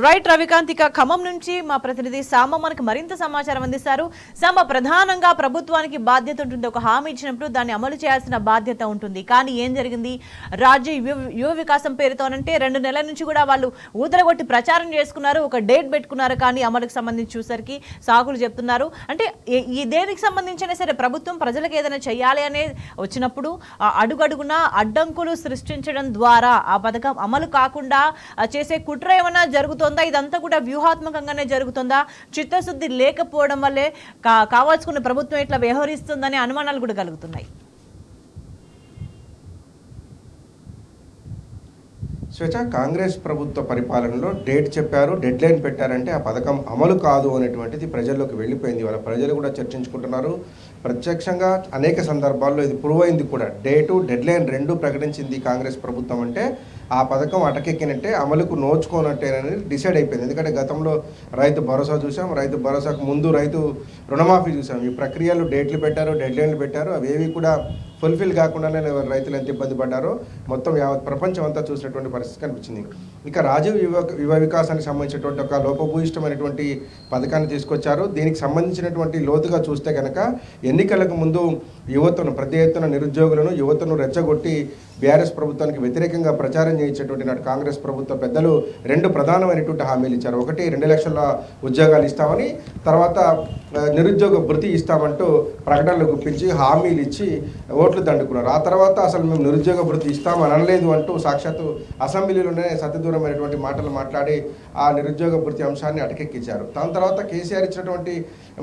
Right Ravikanth, ఇక ఖమ్మం నుంచి మా ప్రతినిధి సామ మనకు మరింత సమాచారం అందిస్తారు. సామ, ప్రధానంగా ప్రభుత్వానికి బాధ్యత ఉంటుంది, ఒక హామీ ఇచ్చినప్పుడు దాన్ని అమలు చేయాల్సిన బాధ్యత ఉంటుంది. కానీ ఏం జరిగింది? రాజ్య యువ వికాసం పేరుతోనంటే 2 నెలల నుంచి కూడా వాళ్ళు ఊదరగొట్టి ప్రచారం చేసుకున్నారు, ఒక డేట్ పెట్టుకున్నారు, కానీ అమలుకు సంబంధించి చూసరికి సాకులు చెప్తున్నారు. అంటే ఈ దేనికి సంబంధించినా సరే ప్రభుత్వం ప్రజలకు ఏదైనా చేయాలి అనే వచ్చినప్పుడు అడుగడుగునా అడ్డంకులు సృష్టించడం ద్వారా ఆ పథకం అమలు కాకుండా చేసే కుట్ర ఏమైనా జరుగుతుందా? ఇదంతా కూడా వ్యూహాత్మకంగానే జరుగుతుందా? చిత్తశుద్ధి లేకపోవడం వల్లే కావాల్సుకున్న ప్రభుత్వం ఇట్లా వ్యవహరిస్తుందనే అనుమానాలు కూడా కలుగుతున్నాయి. స్వేచ్ఛ, కాంగ్రెస్ ప్రభుత్వ పరిపాలనలో డేట్ చెప్పారు, డెడ్ లైన్ పెట్టారంటే ఆ పథకం అమలు కాదు అనేటువంటిది ప్రజల్లోకి వెళ్ళిపోయింది. వాళ్ళ ప్రజలు కూడా చర్చించుకుంటున్నారు. ప్రత్యక్షంగా అనేక సందర్భాల్లో ఇది ప్రూవ్ అయింది కూడా. డేటు, డెడ్ లైన్ రెండు ప్రకటించింది కాంగ్రెస్ ప్రభుత్వం అంటే ఆ పథకం అటకెక్కినట్టే, అమలుకు నోచుకోనట్టేనని డిసైడ్ అయిపోయింది. ఎందుకంటే గతంలో రైతు భరోసా చూసాం, రైతు భరోసాకు ముందు రైతు రుణమాఫీ చూసాం. ఈ ప్రక్రియలు డేట్లు పెట్టారు, డెడ్ లైన్లు పెట్టారు, అవేవి కూడా ఫుల్ఫిల్ కాకుండానే రైతులు ఎంత ఇబ్బంది పడ్డారో మొత్తం యావత్ ప్రపంచం అంతా చూసినటువంటి పరిస్థితి కనిపించింది. ఇక రాజీవ్ యువ వికాసానికి సంబంధించినటువంటి ఒక లోపభూయిష్టమైనటువంటి పథకాన్ని తీసుకొచ్చారు. దీనికి సంబంధించినటువంటి లోతుగా చూస్తే కనుక ఎన్నికలకు ముందు యువతను పెద్ద ఎత్తున నిరుద్యోగులను యువతను రెచ్చగొట్టి బీఆర్ఎస్ ప్రభుత్వానికి వ్యతిరేకంగా ప్రచారం చేయించేటువంటి నాటి కాంగ్రెస్ ప్రభుత్వ పెద్దలు 2 ప్రధానమైనటువంటి హామీలు ఇచ్చారు. ఒకటి 2 లక్షల ఉద్యోగాలు ఇస్తామని, తర్వాత నిరుద్యోగ భృతి ఇస్తామంటూ ప్రకటనలు గుప్పించి హామీలు ఇచ్చి ఓట్లు దండుకున్నారు. ఆ తర్వాత అసలు మేము నిరుద్యోగ భృతి ఇస్తామని అనలేదు అంటూ సాక్షాత్తు అసెంబ్లీలోనే సత్యదూరమైనటువంటి మాటలు మాట్లాడి ఆ నిరుద్యోగ భృతి అంశాన్ని అటకెక్కించారు. దాని తర్వాత కేసీఆర్ ఇచ్చినటువంటి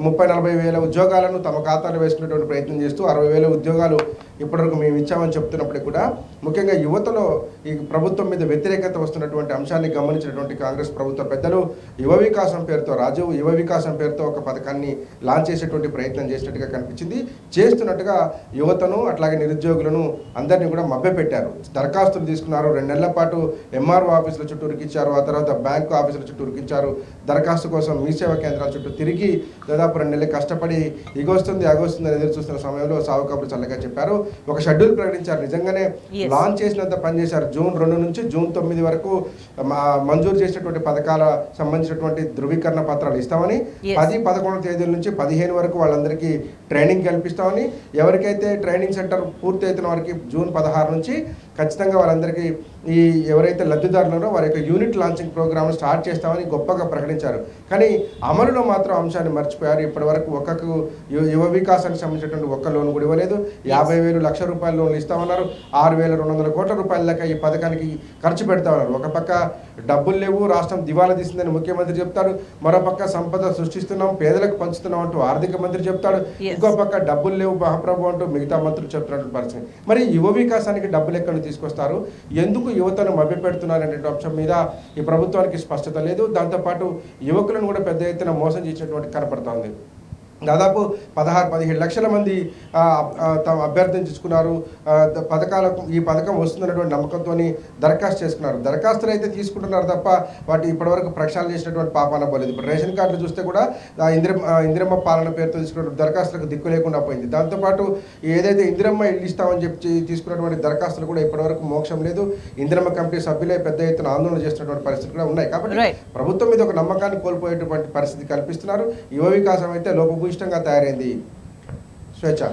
30-40 వేల ఉద్యోగాలను తమ ఖాతాలో వేసుకునేటువంటి ప్రయత్నం చేస్తూ 60,000 ఉద్యోగాలు ఇప్పటివరకు మేము ఇచ్చామని చెప్తున్నప్పటికీ కూడా ముఖ్యంగా యువతలో ఈ ప్రభుత్వం మీద వ్యతిరేకత వస్తున్నటువంటి అంశాన్ని గమనించినటువంటి కాంగ్రెస్ ప్రభుత్వ పెద్దలు యువ వికాసం పేరుతో, రాజీవ్ యువ వికాసం పేరుతో ఒక పథకాన్ని లాంచ్ చేసేటువంటి ప్రయత్నం చేసినట్టుగా కనిపించింది. చేస్తున్నట్టుగా యువతను అట్లాగే నిరుద్యోగులను అందరినీ కూడా మభ్యపెట్టారు. దరఖాస్తులు తీసుకున్నారు. 2 నెలల పాటు ఎంఆర్ఓ ఆఫీసుల చుట్టూ ఉరికించారు. ఆ తర్వాత బ్యాంకు ఆఫీసుల చుట్టూ ఉరికించారు. దరఖాస్తు కోసం మీ సేవా కేంద్రాల చుట్టూ తిరిగి దాదాపు 2 నెలలు కష్టపడి ఇగొస్తుంది అగొస్తుంది అని ఎదురు చూస్తున్న సమయంలో సావు కబురు చల్లగా చెప్పారు. ఒక షెడ్యూల్ ప్రకటించారు. నిజంగానే లాంచ్ చేసినంత పనిచేశారు. జూన్ 2 నుంచి జూన్ 9 వరకు మంజూరు చేసినటువంటి పథకాల సంబంధించినటువంటి ధృవీకరణ పత్రాలు ఇస్తామని, 10-11 తేదీల నుంచి 15 వరకు వాళ్ళందరికీ ట్రైనింగ్ కల్పిస్తామని, ఎవరికైతే ట్రైనింగ్ సెంటర్ పూర్తి అవుతున్న వారికి జూన్ 16 నుంచి ఖచ్చితంగా వాళ్ళందరికీ ఈ ఎవరైతే లబ్ధిదారులనో వారి యొక్క యూనిట్ లాంచింగ్ ప్రోగ్రామ్ స్టార్ట్ చేస్తామని గొప్పగా ప్రకటించారు. కానీ అమలులో మాత్రం అంశాన్ని మర్చిపోయారు. ఇప్పటి వరకు ఒక్కకు యువ వికాసానికి సంబంధించినటువంటి ఒక్క లోన్ కూడా ఇవ్వలేదు. 50,000 లక్ష రూపాయల లోన్లు ఇస్తామన్నారు. 6,200 కోట్ల రూపాయల దాకా ఈ పథకానికి ఖర్చు పెడతామన్నారు. ఒక పక్క డబ్బులు లేవు, రాష్ట్రం దివాలా తీసిందని ముఖ్యమంత్రి చెప్తాడు. మరోపక్క సంపద సృష్టిస్తున్నాం, పేదలకు పంచుతున్నాం అంటూ ఆర్థిక మంత్రి చెప్తాడు. ఇంకో పక్క డబ్బులు లేవు మహాప్రభు అంటూ మిగతా మంత్రులు చెప్తున్నటువంటి పరిస్థితి. మరి యువ వికాసానికి డబ్బులు ఎక్కడ తీసుకొస్తారు, ఎందుకు యువతను మభ్యపెడుతున్నారు అనే అంశం మీద ఈ ప్రభుత్వానికి స్పష్టత లేదు. దాంతోపాటు యువకులను కూడా పెద్ద ఎత్తున మోసం చేసినటువంటి కనపడుతోంది. దాదాపు 16-17 లక్షల మంది తాము అభ్యర్థించుకున్నారు. ఈ పథకం వస్తుందన్నటువంటి నమ్మకంతో దరఖాస్తు చేసుకున్నారు. దరఖాస్తులు అయితే తీసుకుంటున్నారు తప్ప వాటి ఇప్పటివరకు ప్రక్షాళన చేసినటువంటి పాపాన పోలేదు. ఇప్పుడు రేషన్ కార్డులు చూస్తే కూడా ఇందిరమ్మ పాలన పేరుతో తీసుకున్న దరఖాస్తులకు దిక్కు లేకుండా పోయింది. దాంతోపాటు ఏదైతే ఇందిరమ్మ ఇల్లు ఇస్తామని చెప్పి తీసుకున్నటువంటి దరఖాస్తులు కూడా ఇప్పటివరకు మోక్షం లేదు. ఇందిరమ్మ కమిటీ సభ్యులే పెద్ద ఎత్తున ఆందోళన చేస్తున్నటువంటి పరిస్థితులు కూడా ఉన్నాయి. కాబట్టి ప్రభుత్వం మీద ఒక నమ్మకాన్ని కోల్పోయేటువంటి పరిస్థితి కల్పిస్తున్నారు. యువ వికాసం అయితే లోపభూయిష్టంగా తయారైంది. స్వేచ్ఛ.